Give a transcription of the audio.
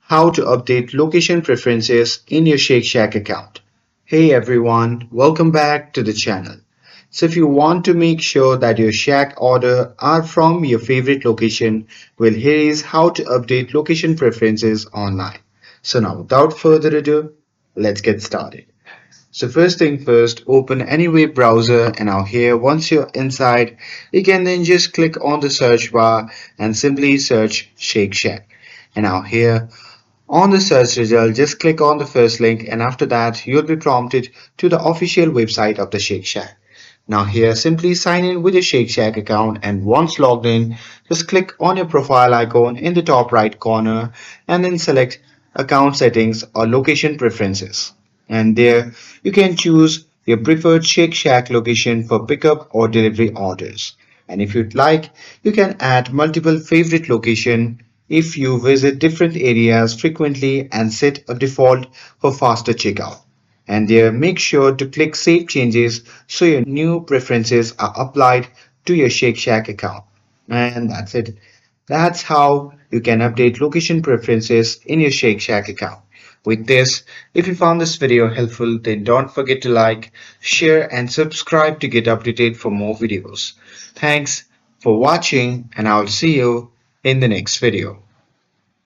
How to update location preferences in your Shake Shack account. Hey everyone, welcome back to the channel. So if you want to make sure that your Shack order are from your favorite location, well here is how to update location preferences online. So now without further ado, let's get started. So first thing first, open any web browser and now here once you're inside, you can then just click on the search bar and simply search Shake Shack. And now here on the search result, just click on the first link and after that you'll be prompted to the official website of the Shake Shack. Now here simply sign in with your Shake Shack account and once logged in, just click on your profile icon in the top right corner and then select account settings or location preferences. And there you can choose your preferred Shake Shack location for pickup or delivery orders. And if you'd like, you can add multiple favorite location if you visit different areas frequently and set a default for faster checkout. And there make sure to click Save Changes so your new preferences are applied to your Shake Shack account. And that's it. That's how you can update location preferences in your Shake Shack account. With this, if you found this video helpful, then don't forget to like, share, and subscribe to get updated for more videos. Thanks for watching, and I'll see you in the next video.